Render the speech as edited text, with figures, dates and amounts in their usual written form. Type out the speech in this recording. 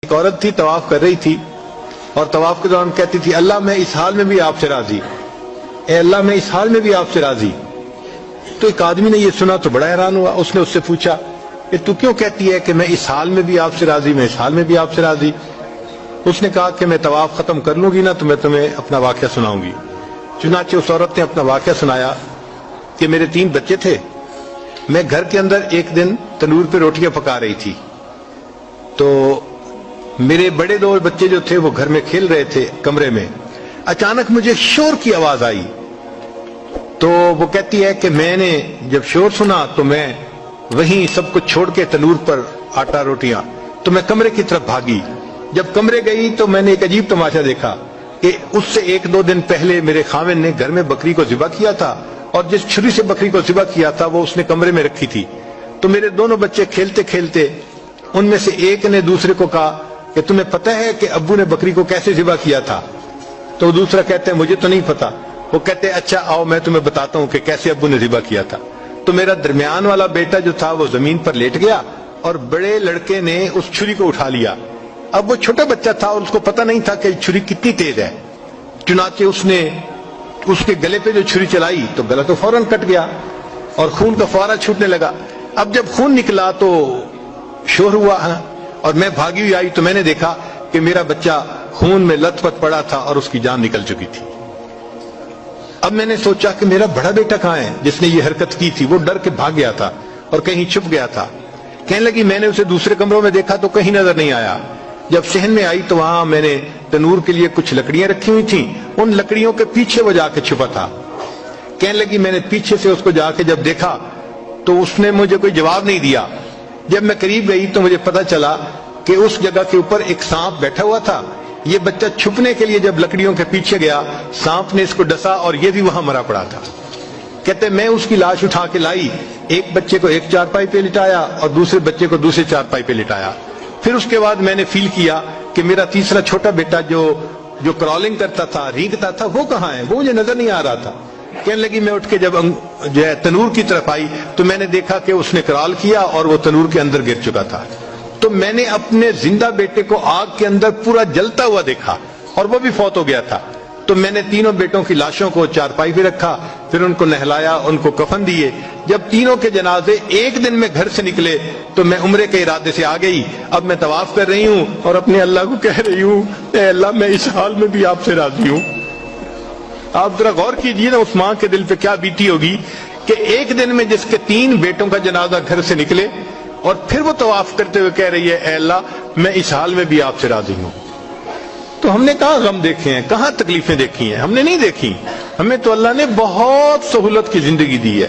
ایک عورت تھی طواف کر رہی تھی اور طواف کے دوران کہتی تھی اللہ میں اس حال میں بھی آپ سے راضی، اے اللہ میں اس حال میں بھی آپ سے راضی۔ تو ایک آدمی نے یہ سنا تو بڑا حیران ہوا، اس نے اس سے پوچھا کہ تو کیوں کہتی ہے کہ میں اس حال میں بھی آپ سے راضی، میں اس حال میں بھی آپ سے راضی؟ اس نے کہا کہ میں طواف ختم کر لوں گی نا تو میں تمہیں اپنا واقعہ سناؤں گی۔ چنانچہ اس عورت نے اپنا واقعہ سنایا کہ میرے 3 بچے تھے، میں گھر کے اندر ایک دن تنور پہ روٹیاں پکا رہی تھی تو میرے بڑے 2 بچے جو تھے وہ گھر میں کھیل رہے تھے کمرے میں، اچانک مجھے شور کی آواز آئی تو وہ کہتی ہے کہ میں نے جب شور سنا تو میں وہیں سب کچھ چھوڑ کے تنور پر آٹا روٹیاں تو میں کمرے کی طرف بھاگی۔ جب کمرے گئی تو میں نے ایک عجیب تماشا دیکھا کہ اس سے 1-2 دن پہلے میرے خاوند نے گھر میں بکری کو ذبح کیا تھا اور جس چھری سے بکری کو ذبح کیا تھا وہ اس نے کمرے میں رکھی تھی۔ تو میرے دونوں بچے کھیلتے کھیلتے ان میں سے ایک نے دوسرے کو کہا کہ تمہیں پتہ ہے کہ ابو نے بکری کو کیسے ذبح کیا تھا؟ تو دوسرا کہتے ہیں مجھے تو نہیں پتا۔ وہ کہتے ہیں اچھا آؤ میں تمہیں بتاتا ہوں کہ کیسے ابو نے ذبح کیا تھا۔ تو میرا درمیان والا بیٹا جو تھا وہ زمین پر لیٹ گیا اور بڑے لڑکے نے اس چھری کو اٹھا لیا۔ اب وہ چھوٹا بچہ تھا اور اس کو پتہ نہیں تھا کہ چھری کتنی تیز ہے، چنانچہ اس نے اس کے گلے پہ جو چھری چلائی تو گلا تو فوراً کٹ گیا اور خون کا فوارہ چھوٹنے لگا۔ اب جب خون نکلا تو شور ہوا اور میں بھاگی ہوئی آئی تو میں نے دیکھا کہ میرا بچہ خون میں لت پت پڑا تھا اور اس کی جان نکل چکی تھی۔ اب میں نے سوچا کہ میرا بڑا بیٹا کہاں ہے جس نے یہ حرکت کی تھی؟ وہ ڈر کے بھاگ گیا تھا اور کہیں چھپ گیا تھا۔ کہنے لگی میں نے اسے دوسرے کمروں میں دیکھا تو کہیں نظر نہیں آیا۔ جب صحن میں آئی تو وہاں میں نے تنور کے لیے کچھ لکڑیاں رکھی ہوئی تھیں، ان لکڑیوں کے پیچھے وہ جا کے چھپا تھا۔ کہنے لگی میں نے پیچھے سے اس کو جا کے جب دیکھا تو اس نے مجھے کوئی جواب نہیں دیا۔ جب میں قریب گئی تو مجھے پتا چلا کہ اس جگہ کے اوپر ایک سانپ بیٹھا ہوا تھا۔ یہ بچہ چھپنے کے لیے جب لکڑیوں کے پیچھے گیا سانپ نے اس کو ڈسا اور یہ بھی وہاں مرا پڑا تھا۔ کہتے میں اس کی لاش اٹھا کے لائی، ایک بچے کو ایک چارپائی پہ لٹایا اور دوسرے بچے کو دوسرے چارپائی پہ لٹایا۔ پھر اس کے بعد میں نے فیل کیا کہ میرا تیسرا چھوٹا بیٹا جو کرالنگ کرتا تھا، رینگتا تھا، وہ کہاں ہے؟ وہ مجھے نظر نہیں آ رہا تھا۔ کہنے لگی میں اٹھ کے جب جو ہے تنور کی طرف آئی تو میں نے دیکھا کہ اس نے کرال کیا اور وہ تنور کے اندر گر چکا تھا۔ تو میں نے اپنے زندہ بیٹے کو آگ کے اندر پورا جلتا ہوا دیکھا اور وہ بھی فوت ہو گیا تھا۔ تو میں نے تینوں بیٹوں کی لاشوں کو چارپائی پہ رکھا، پھر ان کو نہلایا، ان کو کفن دیے۔ جب تینوں کے جنازے ایک دن میں گھر سے نکلے تو میں عمرے کے ارادے سے آ گئی۔ اب میں طواف کر رہی ہوں اور اپنے اللہ کو کہہ رہی ہوں اے اللہ میں اس حال میں بھی آپ سے راضی ہوں۔ آپ ذرا غور کیجئے نا اس ماں کے دل پہ کیا بیتی ہوگی کہ ایک دن میں جس کے 3 بیٹوں کا جنازہ گھر سے نکلے اور پھر وہ طواف کرتے ہوئے کہہ رہی ہے اے اللہ میں اس حال میں بھی آپ سے راضی ہوں۔ تو ہم نے کہاں غم دیکھے ہیں، کہاں تکلیفیں دیکھی ہیں؟ ہم نے نہیں دیکھی۔ ہمیں تو اللہ نے بہت سہولت کی زندگی دی ہے۔